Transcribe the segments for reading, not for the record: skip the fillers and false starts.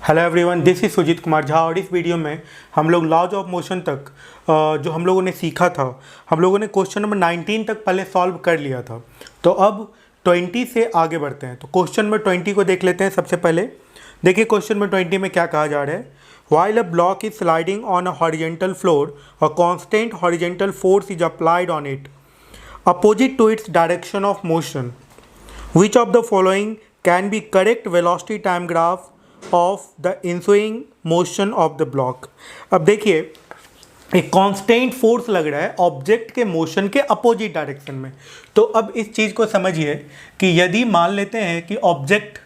Hello everyone, this is Sujeet Kumar Jha और इस video में हम लोग लॉज ऑफ मोशन तक जो हम लोगों ने सीखा था, हम लोगों ने क्वेश्चन नंबर 19 तक पहले सॉल्व कर लिया था। तो अब 20 से आगे बढ़ते हैं। तो क्वेश्चन नंबर 20 को देख लेते हैं। सबसे पहले देखिए क्वेश्चन नंबर 20 में क्या कहा जा रहा है। While a block is sliding on a horizontal floor, a constant horizontal force is applied on it opposite to its direction of motion. Which of the following can be correct velocity time graph of the ensuing motion of the block? अब देखिए एक constant force लग रहा है object के motion के opposite direction में। तो अब इस चीज़ को समझिए कि यदि मान लेते हैं कि ऑब्जेक्ट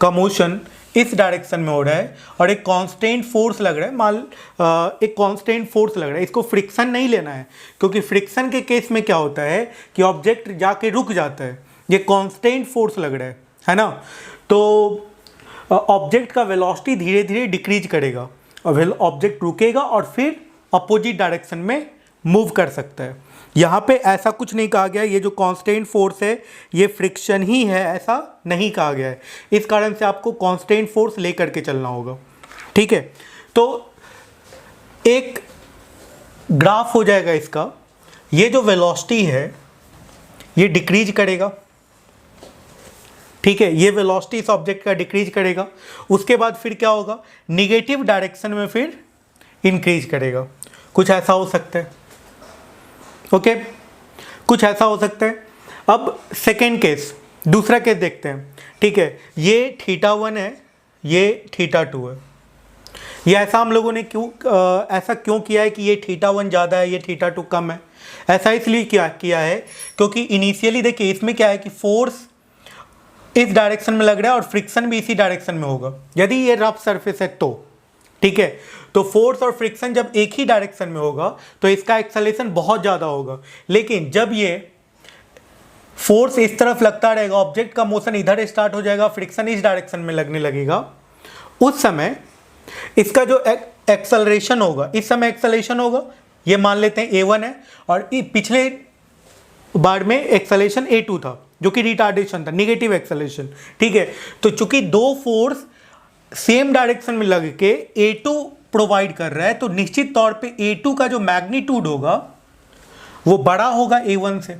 का मोशन इस डायरेक्शन में हो रहा है और एक कांस्टेंट फोर्स लग रहा है, एक कांस्टेंट फोर्स लग रहा है, इसको फ्रिक्शन नहीं लेना है, क्योंकि फ्रिक्शन के केस में क्या होता है कि ऑब्जेक्ट जाके रुक जाता है। ये कांस्टेंट फोर्स लग रहा है ना। तो ऑब्जेक्ट का वेलोसिटी धीरे धीरे डिक्रीज करेगा और ऑब्जेक्ट रुकेगा और फिर अपोजिट डायरेक्शन में मूव कर सकता है। यहाँ पे ऐसा कुछ नहीं कहा गया, ये जो कांस्टेंट फोर्स है ये फ्रिक्शन ही है, ऐसा नहीं कहा गया है। इस कारण से आपको कांस्टेंट फोर्स लेकर के चलना होगा, ठीक है। तो एक ग्राफ हो जाएगा इसका। ये जो वेलोसिटी है ये डिक्रीज करेगा, ठीक है। ये वेलोसिटी इस ऑब्जेक्ट का डिक्रीज करेगा। उसके बाद फिर क्या होगा, निगेटिव डायरेक्शन में फिर इंक्रीज करेगा। कुछ ऐसा हो सकता है, ओके, कुछ ऐसा हो सकता है। अब सेकेंड केस, दूसरा केस देखते हैं, ठीक है। ये θ1 है, ये θ2 है। ये ऐसा हम लोगों ने ऐसा क्यों किया है कि ये θ1 ज़्यादा है, ये θ2 कम है? ऐसा इसलिए किया है क्योंकि इनिशियली देखिए इसमें क्या है कि फोर्स इस डायरेक्शन में लग रहा है और फ्रिक्शन भी इसी डायरेक्शन में होगा यदि ये रफ सरफेस है तो, ठीक है। तो फोर्स और फ्रिक्शन जब एक ही डायरेक्शन में होगा तो इसका एक्सेलरेशन बहुत ज़्यादा होगा। लेकिन जब ये फोर्स इस तरफ लगता रहेगा, ऑब्जेक्ट का मोशन इधर स्टार्ट हो जाएगा, फ्रिक्शन इस डायरेक्शन में लगने लगेगा, उस समय इसका जो एक्सेलरेशन होगा, इस समय एक्सेलरेशन होगा, ये मान लेते हैं a1 है और पिछले बार में एक्सेलरेशन a2 था जो कि रिटार्डेशन था, निगेटिव एक्सेलरेशन, ठीक है। तो चूंकि दो फोर्स सेम डायरेक्शन में लग के a2 प्रोवाइड कर रहा है तो निश्चित तौर पे a2 का जो मैग्नीट्यूड होगा वो बड़ा होगा a1 से,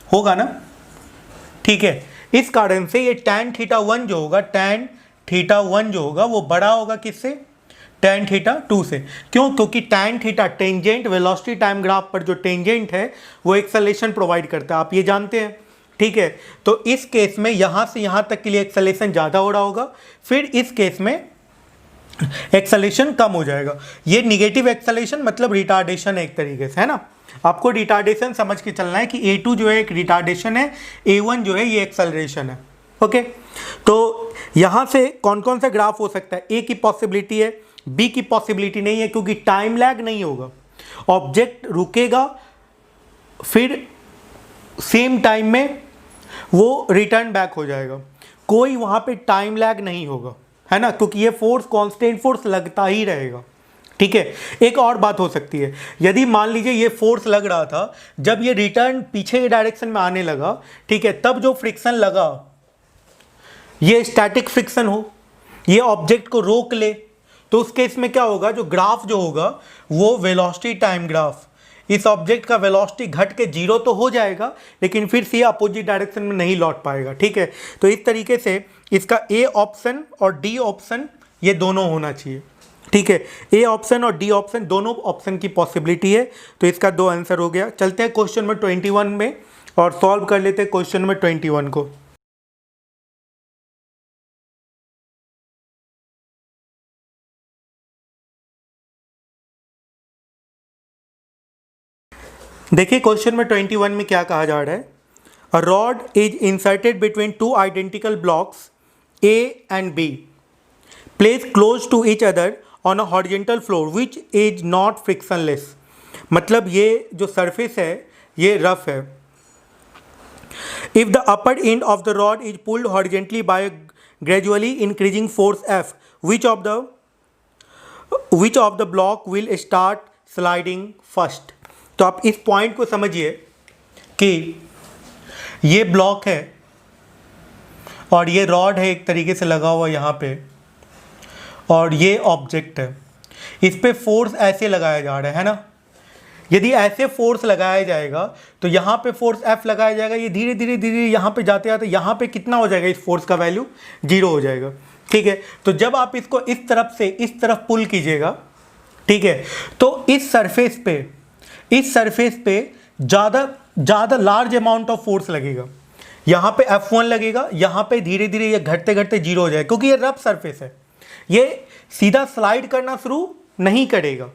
होगा ना, ठीक है। इस कारण से ये tan θ1 जो होगा, tan θ1 जो होगा वो बड़ा होगा किससे, tan θ2 से। क्यों? क्योंकि tan θ tangent velocity time graph पर जो टेंजेंट है वो एक्सेलरेशन प्रोवाइड करता है, आप ये जानते हैं, ठीक है। तो इस केस में यहाँ से यहाँ तक के लिए एक्सेलरेशन ज़्यादा हो रहा होगा, फिर इस केस में एक्सेलरेशन कम हो जाएगा। ये निगेटिव एक्सेलरेशन मतलब रिटार्डेशन है एक तरीके से, है ना। आपको रिटार्डेशन समझ के चलना है कि a2 जो है एक रिटार्डेशन है, a1 जो है ये एक्सेलरेशन है, ओके। तो यहाँ से कौन कौन सा ग्राफ हो सकता है? ए की पॉसिबिलिटी है, बी की पॉसिबिलिटी नहीं है क्योंकि टाइम लैग नहीं होगा, ऑब्जेक्ट रुकेगा फिर सेम टाइम में वो रिटर्न बैक हो जाएगा, कोई वहाँ पे टाइम लैग नहीं होगा, है ना, क्योंकि ये फोर्स कांस्टेंट फोर्स लगता ही रहेगा, ठीक है। एक और बात हो सकती है, यदि मान लीजिए ये फोर्स लग रहा था, जब ये रिटर्न पीछे के डायरेक्शन में आने लगा, ठीक है, तब जो फ्रिक्शन लगा ये स्टैटिक फ्रिक्शन हो, ये ऑब्जेक्ट को रोक ले, तो उस केस में क्या होगा, जो ग्राफ जो होगा वो वेलोसिटी टाइम ग्राफ, इस ऑब्जेक्ट का वेलोसिटी घट के 0 तो हो जाएगा लेकिन फिर से अपोजिट डायरेक्शन में नहीं लौट पाएगा, ठीक है। तो इस तरीके से इसका ए ऑप्शन और डी ऑप्शन ये दोनों होना चाहिए, ठीक है। ए ऑप्शन और डी ऑप्शन दोनों ऑप्शन की पॉसिबिलिटी है। तो इसका दो आंसर हो गया। चलते हैं क्वेश्चन नंबर 21 में और सॉल्व कर लेते हैं क्वेश्चन नंबर 21 को। देखिए क्वेश्चन में 21 में क्या कहा जा रहा है। A rod is inserted between two identical blocks A and B place close to each other on a horizontal floor which is not frictionless. मतलब ये जो सरफेस है ये रफ है। If the upper end of the rod is pulled horizontally by gradually increasing force F which of the block will start sliding first. तो आप इस point को समझिए कि ये ब्लॉक है और ये रॉड है एक तरीके से लगा हुआ यहाँ पे, और ये ऑब्जेक्ट है, इस पे फोर्स ऐसे लगाया जा रहा है ना। यदि ऐसे फोर्स लगाया जाएगा तो यहाँ पे फोर्स F लगाया जाएगा, ये धीरे धीरे धीरे यहाँ पे जाते जाते यहाँ पे कितना हो जाएगा, इस फोर्स का वैल्यू 0 हो जाएगा। ठीक है, तो जब आप इसको इस तरफ से इस तरफ पुल कीजिएगा, ठीक है, तो इस सरफेस पे ज़्यादा लार्ज अमाउंट ऑफ फोर्स लगेगा। यहाँ पे F1 लगेगा, यहाँ पे धीरे धीरे ये घटते घटते 0 हो जाएगा, क्योंकि ये रफ सरफेस है, ये सीधा स्लाइड करना शुरू नहीं करेगा,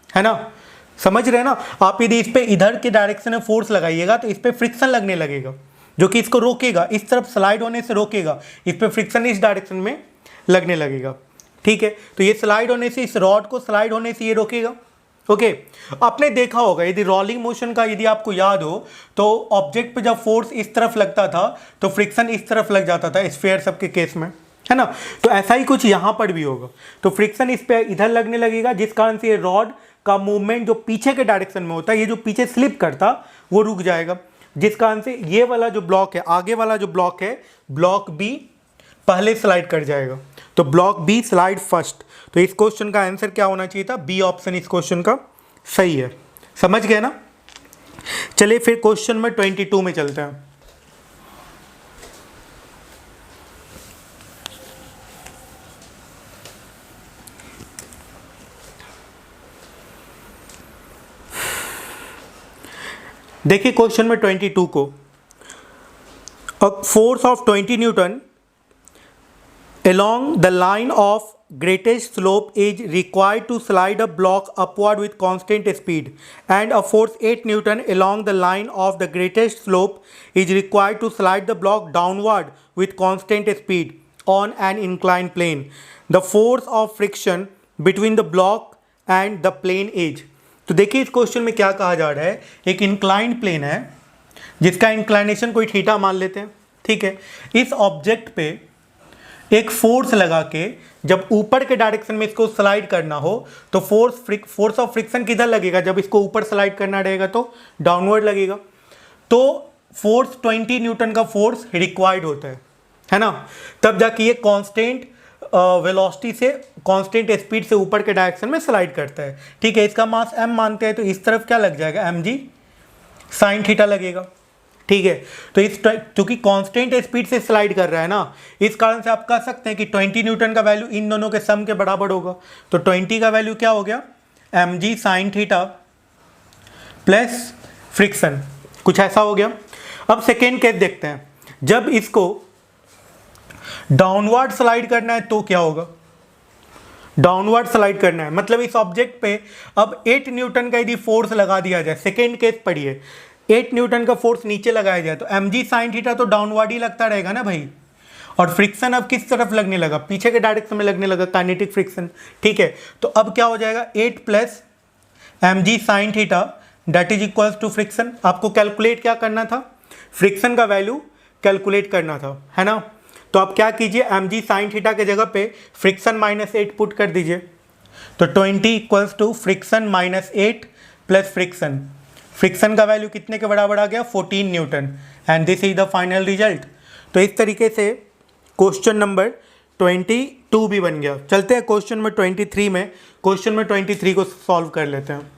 है ना। समझ रहे हैं ना आप। यदि इस पे इधर के डायरेक्शन में फोर्स लगाइएगा तो इस पे फ्रिक्शन लगने लगेगा, जो कि इसको रोकेगा, इस तरफ स्लाइड होने से रोकेगा, इस पे फ्रिक्शन इस डायरेक्शन में लगने लगेगा। ठीक है, तो ये स्लाइड होने से, इस रॉड को स्लाइड होने से ये रोकेगा। ओके, आपने देखा होगा यदि रोलिंग मोशन का यदि आपको याद हो तो ऑब्जेक्ट पे जब फोर्स इस तरफ लगता था तो फ्रिक्शन इस तरफ लग जाता था, स्फीयर सब के केस में, है ना। तो ऐसा ही कुछ यहाँ पर भी होगा, तो फ्रिक्शन इस पे इधर लगने लगेगा, जिस कारण से ये रॉड का मूवमेंट जो पीछे के डायरेक्शन में होता है, ये जो पीछे स्लिप करता वो रुक जाएगा, जिस कारण से ये वाला जो ब्लॉक है, आगे वाला जो ब्लॉक है, ब्लॉक बी पहले स्लाइड कर जाएगा। तो ब्लॉक बी स्लाइड फर्स्ट। तो इस क्वेश्चन का आंसर क्या होना चाहिए था, बी ऑप्शन इस क्वेश्चन का सही है। समझ गए ना। चलिए फिर क्वेश्चन में 22 में चलते हैं। देखिए क्वेश्चन में 22 को, a force of 20 Newton along the line of greatest slope is required to slide a block upward with constant speed, and a force 8 Newton along the line of the greatest slope is required to slide the block downward with constant speed on an inclined plane. The force of friction between the block and the plane is। तो देखिए इस question में क्या कहा जा रहा है, एक इंक्लाइंड प्लेन है जिसका इंक्लाइनेशन कोई थीटा मान लेते हैं, ठीक है। इस ऑब्जेक्ट पे एक फोर्स लगा के जब ऊपर के डायरेक्शन में इसको स्लाइड करना हो तो फोर्स ऑफ फ्रिक्शन किधर लगेगा, जब इसको ऊपर स्लाइड करना रहेगा तो डाउनवर्ड लगेगा। तो फोर्स 20 न्यूटन का फोर्स रिक्वायर्ड होता है ना, तब जाके ये कांस्टेंट वेलोसिटी से कांस्टेंट स्पीड से ऊपर के डायरेक्शन में स्लाइड करता है। ठीक है, इसका मास m मानते हैं तो इस तरफ क्या लग जाएगा, mg साइन थीटा लगेगा। ठीक है, तो इस क्योंकि कांस्टेंट स्पीड से स्लाइड कर रहा है ना, इस कारण से आप कह सकते हैं कि 20 न्यूटन का वैल्यू इन दोनों के सम के बराबर होगा। तो 20 का वैल्यू क्या हो गया, mg sine theta plus friction, कुछ ऐसा हो गया। अब सेकेंड केस देखते हैं, जब इसको डाउनवर्ड स्लाइड करना है तो क्या होगा, डाउनवर्ड स्लाइड करना है मतलब इस ऑब्जेक्ट पे अब 8 न्यूटन का यदि फोर्स लगा दिया जाए, सेकेंड केस पढ़िए, 8 न्यूटन का फोर्स नीचे लगाया जाए तो mg साइन थीटा तो डाउनवर्ड ही लगता रहेगा ना भाई, और फ्रिक्शन अब किस तरफ लगने लगा, पीछे के डायरेक्शन में लगने लगा, काइनेटिक फ्रिक्शन। ठीक है, तो अब क्या हो जाएगा 8 plus mg sine theta that is equals to friction. आपको कैलकुलेट क्या करना था, फ्रिक्शन का वैल्यू कैलकुलेट करना था, है ना। तो आप क्या कीजिए, mg साइन थीटा के जगह पे फ्रिक्शन माइनस 8 पुट कर दीजिए, तो 20 equals to friction minus 8 plus friction. Friction का वैल्यू कितने के बराबर आ गया, 14 newton, and this is the final result. तो इस तरीके से क्वेश्चन नंबर 22 भी बन गया। चलते हैं क्वेश्चन में 23 में, क्वेश्चन में 23 को सॉल्व कर लेते हैं।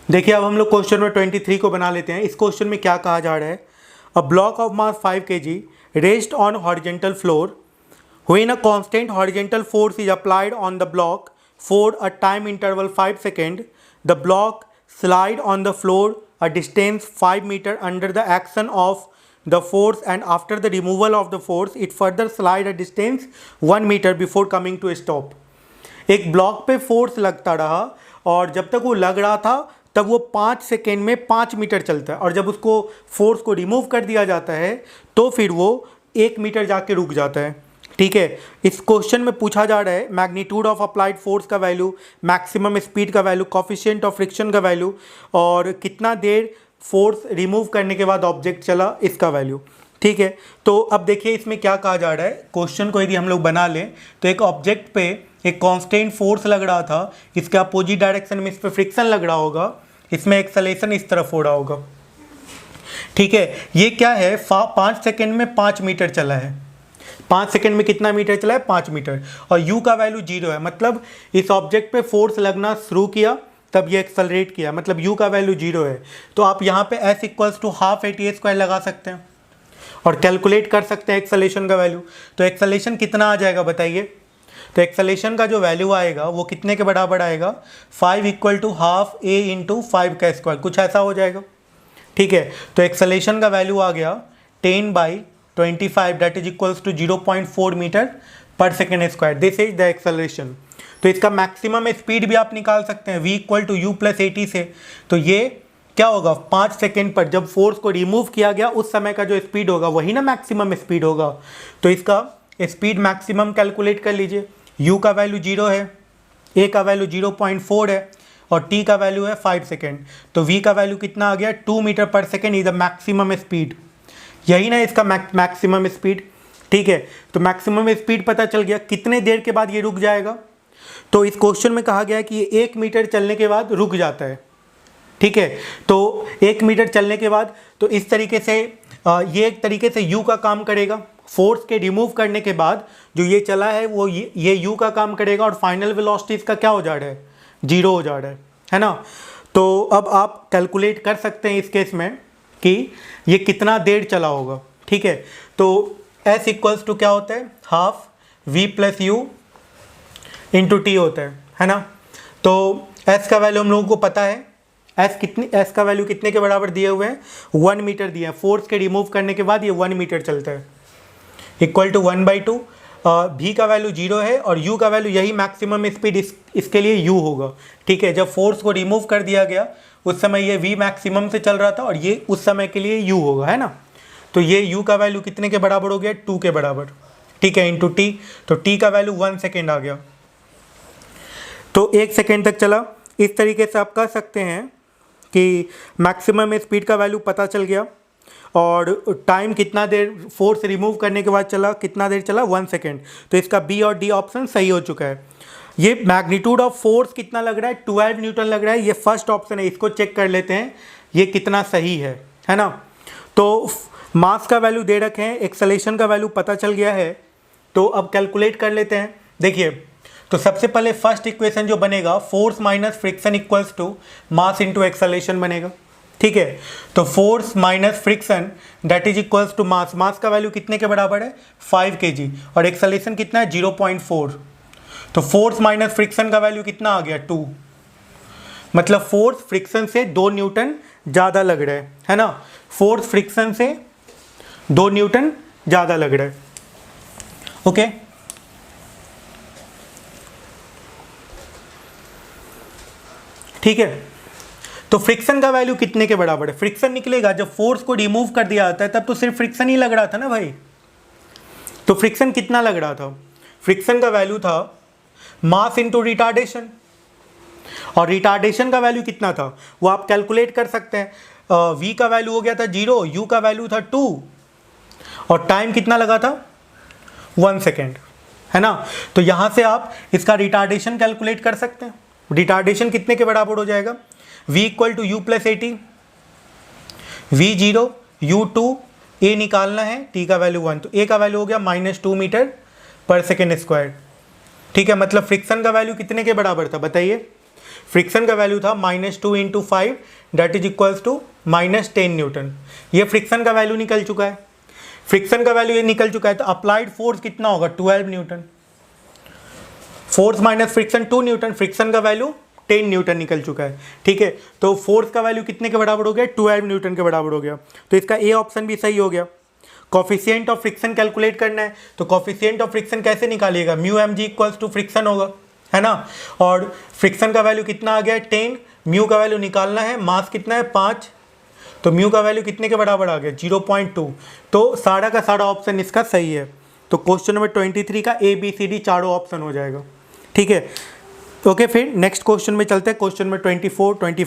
देखिए अब हम लोग क्वेश्चन में 23 को बना लेते हैं। इस क्वेश्चन में क्या कहा जा रहा है, a block of mass 5 kg rest on horizontal floor when a constant horizontal force is applied on the block for a time interval 5 second, the block slide on the floor a distance 5 meter under the action of the force, and after the removal of the force it further slide a distance 1 meter before coming to a stop। एक block पे force लगता रहा और जब तक वो लग रहा था तब वो 5 सेकेंड में 5 मीटर चलता है, और जब उसको फोर्स को रिमूव कर दिया जाता है तो फिर वो 1 मीटर जाके रुक जाता है। ठीक है, इस क्वेश्चन में पूछा जा रहा है मैग्नीट्यूड ऑफ अप्लाइड फोर्स का वैल्यू, मैक्सिमम स्पीड का वैल्यू, कोफिशिएंट ऑफ फ्रिक्शन का वैल्यू, और कितना देर फोर्स रिमूव करने के बाद ऑब्जेक्ट चला इसका वैल्यू। ठीक है, तो अब देखिए इसमें क्या कहा जा रहा है, क्वेश्चन को यदि हम लोग बना लें तो एक ऑब्जेक्ट पे एक कांस्टेंट फोर्स लग रहा था, इसके अपोजिट डायरेक्शन में इस पर फ्रिक्शन लग रहा होगा, इसमें एक्सेलरेशन इस तरफ हो रहा होगा। ठीक है, ये क्या है, 5 सेकेंड में 5 मीटर चला है। 5 सेकेंड में कितना मीटर चला है, 5 मीटर, और u का वैल्यू 0 है, मतलब इस ऑब्जेक्ट पे फोर्स लगना शुरू किया तब ये एक्सेलरेट किया, मतलब u का वैल्यू 0 है। तो आप यहाँ पे s equals to half ATA² लगा सकते हैं और कैलकुलेट कर सकते हैं एक्सेलरेशन का वैल्यू। तो एक्सेलरेशन कितना आ जाएगा बताइए। तो एक्सेलरेशन का जो वैल्यू आएगा वो कितने के बराबर आएगा, 5 equal to half a into 5 का स्क्वायर, कुछ ऐसा हो जाएगा। ठीक है, तो एक्सेलरेशन का वैल्यू आ गया 10/25 that is equals to 0.4 metre per second square. This is the acceleration. तो इसका मैक्सिमम स्पीड भी आप निकाल सकते हैं v equal to u plus AT से। तो ये क्या होगा, 5 सेकेंड पर जब फोर्स को रिमूव किया गया उस समय का जो स्पीड होगा वही ना मैक्सिमम स्पीड होगा। तो इसका स्पीड मैक्सिमम कैलकुलेट कर लीजिए। u का वैल्यू 0 है, a का वैल्यू 0.4 है और t का वैल्यू है 5 सेकेंड। तो v का वैल्यू कितना आ गया, 2 metre per second is the maximum speed. यही ना इसका मैक्सिमम स्पीड। ठीक है, तो मैक्सिमम स्पीड पता चल गया। कितने देर के बाद ये रुक जाएगा, तो इस क्वेश्चन में कहा गया है कि ये 1 मीटर चलने के बाद रुक जाता है। ठीक है, तो 1 मीटर चलने के बाद, तो इस तरीके से ये एक तरीके से u का काम करेगा। फोर्स के रिमूव करने के बाद जो ये चला है वो ये u का काम करेगा और फाइनल वेलोसिटी इसका क्या हो जा रहा है, 0 हो जा रहा है ना। तो अब आप कैलकुलेट कर सकते हैं इस केस में कि ये कितना देर चला होगा। ठीक है, तो s इक्वल्स टू क्या होता है, half v plus you into T होता है ना। तो s का वैल्यू हम लोगों को पता है, s का वैल्यू कितने के बराबर दिए हुए हैं, 1 मीटर दिए हैं। फोर्स के रिमूव करने के बाद ये 1 मीटर चलता है, इक्वल टू 1/2। v का वैल्यू 0 है और u का वैल्यू, यही मैक्सिमम स्पीड इसके लिए u होगा। ठीक है, जब फोर्स को रिमूव कर दिया गया उस समय ये v मैक्सिमम से चल रहा था और ये उस समय के लिए u होगा, है ना। तो ये u का वैल्यू कितने के बराबर हो गया, 2 के बराबर। ठीक है, इंटू t, तो t का वैल्यू 1 सेकेंड आ गया, तो 1 सेकेंड तक चला। इस तरीके से आप कह सकते हैं कि मैक्सिमम स्पीड का वैल्यू पता चल गया और टाइम कितना देर फोर्स रिमूव करने के बाद चला, कितना देर चला, 1 सेकेंड। तो इसका बी और डी ऑप्शन सही हो चुका है। ये मैग्नीट्यूड ऑफ फोर्स कितना लग रहा है, 12 न्यूटन लग रहा है, ये फर्स्ट ऑप्शन है, इसको चेक कर लेते हैं ये कितना सही है ना। तो मास का वैल्यू दे रखे हैं, एक्सेलरेशन का वैल्यू पता चल गया है, तो अब कैलकुलेट कर लेते हैं। देखिए, तो सबसे पहले फर्स्ट इक्वेशन जो बनेगा, force minus friction equals to mass into acceleration बनेगा। ठीक है, तो force minus friction that is equals to mass. Mass का वैल्यू कितने के बराबर है, 5 kg और एक्सेलरेशन कितना है, 0.4। तो फोर्स माइनस फ्रिक्शन का वैल्यू कितना आ गया, 2। मतलब फोर्स फ्रिक्शन से 2 न्यूटन ज़्यादा लग रहा है ना। फोर्स फ्रिक्शन से 2 न्यूटन ज़्यादा लग रहा है। ओके, ठीक है, तो फ्रिक्शन का वैल्यू कितने के बराबर है, फ्रिक्शन निकलेगा जब फोर्स को रिमूव कर दिया जाता है तब तो सिर्फ फ्रिक्शन ही लग रहा था ना भाई। तो फ्रिक्शन कितना लग रहा था, फ्रिक्शन का वैल्यू था मास इंटू रिटार्डेशन, और रिटार्डेशन का वैल्यू कितना था वो आप कैलकुलेट कर सकते हैं। v का वैल्यू हो गया था 0, u का वैल्यू था 2 और टाइम कितना लगा था, 1 सेकेंड, है ना। तो यहाँ से आप इसका रिटार्डेशन कैलकुलेट कर सकते हैं। रिटार्डेशन कितने के बराबर हो जाएगा, v equal to u plus AT, v0 u2, a निकालना है, t का वैल्यू 1, तो a का वैल्यू हो गया -2 मीटर पर सेकेंड स्क्वायर। ठीक है, मतलब फ्रिक्शन का वैल्यू कितने के बराबर था बताइए, फ्रिक्शन का वैल्यू था -2 into 5 that is equals to -10 newton. ये फ्रिक्शन का वैल्यू निकल चुका है, फ्रिक्शन का वैल्यू ये निकल चुका है। तो अप्लाइड फोर्स कितना होगा, 12 Newton. Force minus friction 2 Newton, friction का वैल्यू 10 न्यूटन निकल चुका है। ठीक है, तो फोर्स का वैल्यू कितने के बराबर हो गया, 12 न्यूटन के बराबर हो गया। तो इसका ए ऑप्शन भी सही हो गया। कॉफिशिएंट ऑफ फ्रिक्शन कैलकुलेट करना है, तो कॉफिशिएंट ऑफ फ्रिक्शन कैसे निकालिएगा, mu mg equals to friction होगा, है ना। और फ्रिक्शन का वैल्यू कितना आ गया है, 10, म्यू का वैल्यू निकालना है, मास कितना है 5, तो म्यू का वैल्यू कितने के बराबर आ गया, 0.2। तो सारा का सारा ऑप्शन इसका सही है। तो क्वेश्चन नंबर 23 का ABCD चारों ऑप्शन हो जाएगा। ठीक है, ओके, फिर नेक्स्ट क्वेश्चन में चलते हैं, क्वेश्चन नंबर 24, 25।